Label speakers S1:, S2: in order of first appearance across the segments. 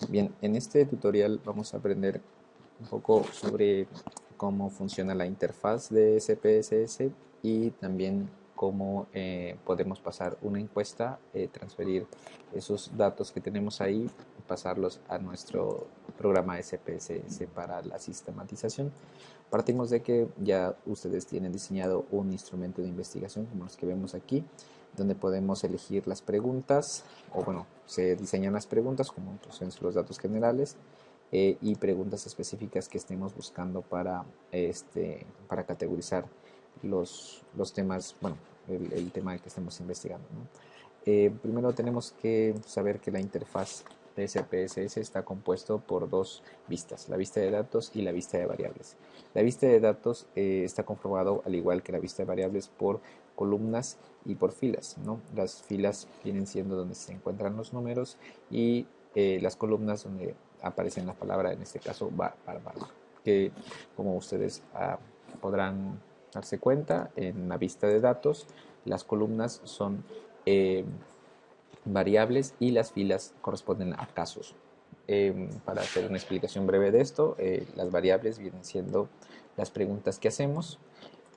S1: Bien, en este tutorial vamos a aprender un poco sobre cómo funciona la interfaz de SPSS y también cómo podemos pasar una encuesta, transferir esos datos que tenemos ahí y pasarlos a nuestro programa SPSS para la sistematización. Partimos de que ya ustedes tienen diseñado un instrumento de investigación como los que vemos aquí, donde podemos elegir las preguntas, o bueno, se diseñan las preguntas como son los datos generales y preguntas específicas que estemos buscando para categorizar los temas, bueno, el tema que estemos investigando, ¿no? Primero tenemos que saber que la interfaz de SPSS está compuesto por dos vistas, la vista de datos y la vista de variables. La vista de datos está conformado, al igual que la vista de variables, por columnas y por filas, ¿no? Las filas vienen siendo donde se encuentran los números y las columnas donde aparece la palabra, en este caso bar, que como ustedes podrán darse cuenta, en la vista de datos las columnas son eh, variables y las filas corresponden a casos. Para hacer una explicación breve de esto, las variables vienen siendo las preguntas que hacemos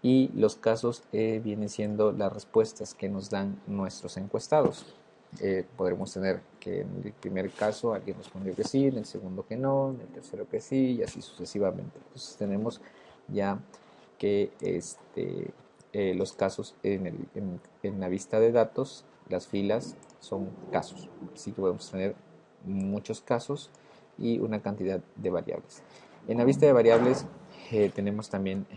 S1: y los casos vienen siendo las respuestas que nos dan nuestros encuestados. Podremos tener que en el primer caso alguien respondió que sí, en el segundo que no, en el tercero que sí y así sucesivamente. Entonces tenemos ya que los casos en la vista de datos, las filas son casos. Así que podemos tener muchos casos y una cantidad de variables. En la vista de variables tenemos también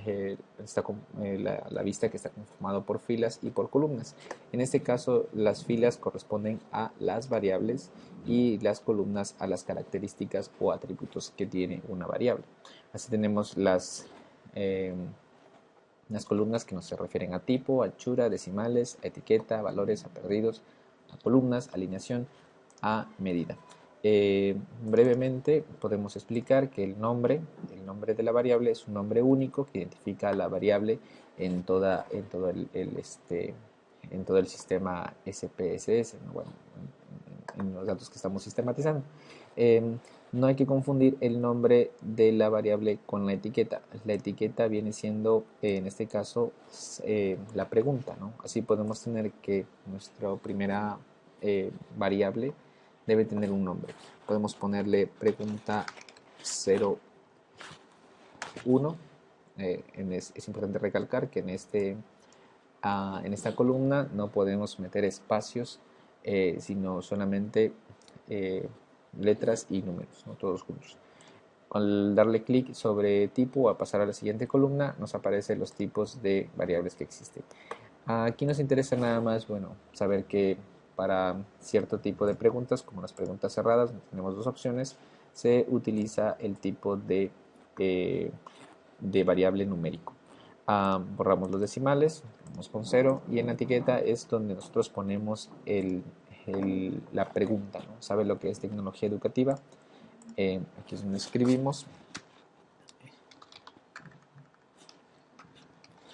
S1: la vista que está conformado por filas y por columnas. En este caso, las filas corresponden a las variables y las columnas a las características o atributos que tiene una variable. Así tenemos las columnas que nos se refieren a tipo, a anchura, decimales, a etiqueta, a valores, a perdidos, a columnas, alineación, a medida. Brevemente podemos explicar que el nombre de la variable es un nombre único que identifica a la variable en todo el sistema SPSS, ¿no? Bueno, en los datos que estamos sistematizando. No hay que confundir el nombre de la variable con la etiqueta. La etiqueta viene siendo, en este caso, la pregunta, ¿no? Así podemos tener que nuestra primera variable debe tener un nombre. Podemos ponerle pregunta 01. Es importante recalcar que en esta columna no podemos meter espacios, sino solamente eh, letras y números, ¿no? Todos juntos. Al darle clic sobre tipo o a pasar a la siguiente columna, nos aparecen los tipos de variables que existen. Aquí nos interesa nada más, bueno, saber que para cierto tipo de preguntas, como las preguntas cerradas, tenemos dos opciones, se utiliza el tipo de variable numérico. Borramos los decimales, vamos con 0 y en la etiqueta es donde nosotros ponemos la pregunta, ¿no? ¿Sabe lo que es tecnología educativa? Aquí es donde escribimos,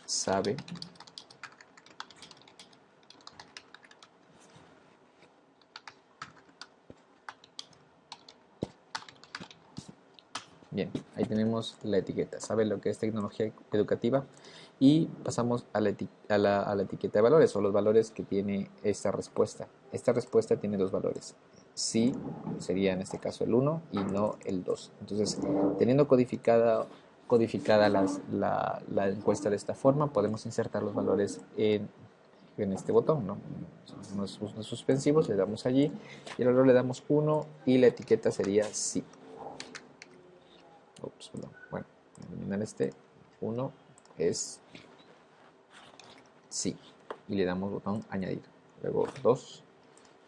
S1: sabe. Bien, ahí tenemos la etiqueta. ¿Sabe lo que es tecnología educativa? Y pasamos a la etiqueta de valores o los valores que tiene esta respuesta. Esta respuesta tiene dos valores. Sí sería en este caso el 1 y no el 2. Entonces, teniendo codificada la encuesta de esta forma, podemos insertar los valores en este botón, ¿no? Son unos suspensivos, le damos allí y al valor le damos 1 y la etiqueta sería sí. Ups, perdón. Bueno, eliminar este 1 es sí y le damos botón añadir. Luego 2,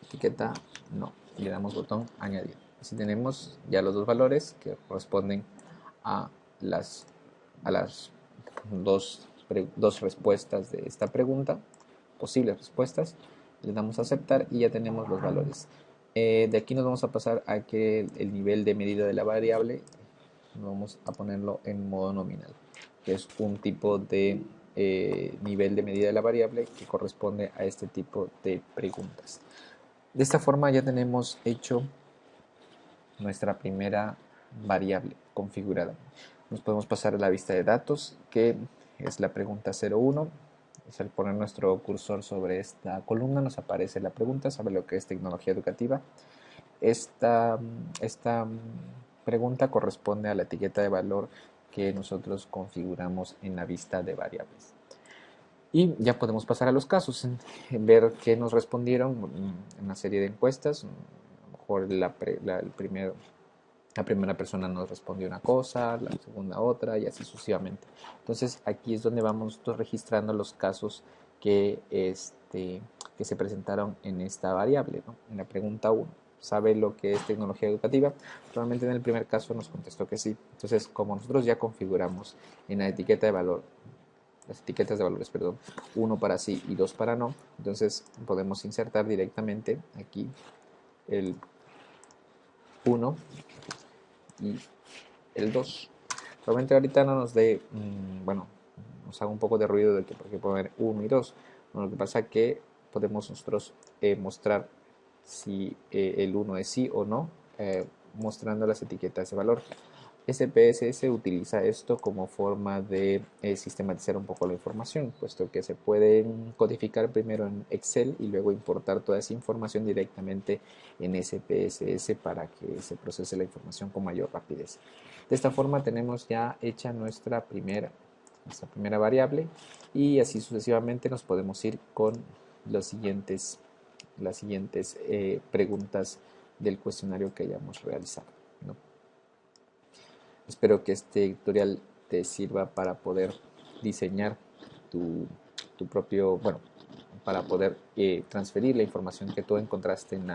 S1: etiqueta no y le damos botón añadir. Así tenemos ya los dos valores que corresponden a las dos respuestas de esta pregunta, posibles respuestas. Le damos a aceptar y ya tenemos los valores. De aquí nos vamos a pasar a que el nivel de medida de la variable vamos a ponerlo en modo nominal, que es un tipo de nivel de medida de la variable que corresponde a este tipo de preguntas. De esta forma ya tenemos hecho nuestra primera variable configurada. Nos podemos pasar a la vista de datos, que es la pregunta 01. Al poner nuestro cursor sobre esta columna nos aparece la pregunta sobre lo que es tecnología educativa. Esta pregunta corresponde a la etiqueta de valor que nosotros configuramos en la vista de variables. Y ya podemos pasar a los casos, en ver qué nos respondieron en una serie de encuestas. A lo mejor la primera persona nos respondió una cosa, la segunda otra y así sucesivamente. Entonces aquí es donde vamos registrando los casos que se presentaron en esta variable, ¿no? En la pregunta 1. ¿Sabe lo que es tecnología educativa? Probablemente en el primer caso nos contestó que sí. Entonces, como nosotros ya configuramos en la etiqueta de valor, las etiquetas de valores, perdón, 1 para sí y 2 para no, entonces podemos insertar directamente aquí el 1 y el 2. Probablemente ahorita no nos dé, bueno, nos haga un poco de ruido de que por qué poner 1 y 2. Bueno, lo que pasa es que podemos nosotros mostrar si el 1 es sí o no, mostrando las etiquetas de valor. SPSS utiliza esto como forma de sistematizar un poco la información, puesto que se pueden codificar primero en Excel y luego importar toda esa información directamente en SPSS para que se procese la información con mayor rapidez. De esta forma tenemos ya hecha nuestra primera variable y así sucesivamente nos podemos ir con las siguientes preguntas del cuestionario que hayamos realizado, ¿no? Espero que este tutorial te sirva para poder diseñar tu propio, bueno, para poder transferir la información que tú encontraste en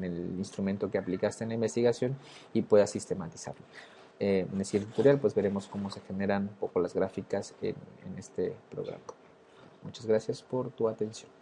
S1: el instrumento que aplicaste en la investigación y puedas sistematizarlo. En el siguiente tutorial pues veremos cómo se generan un poco las gráficas en este programa. Muchas gracias por tu atención.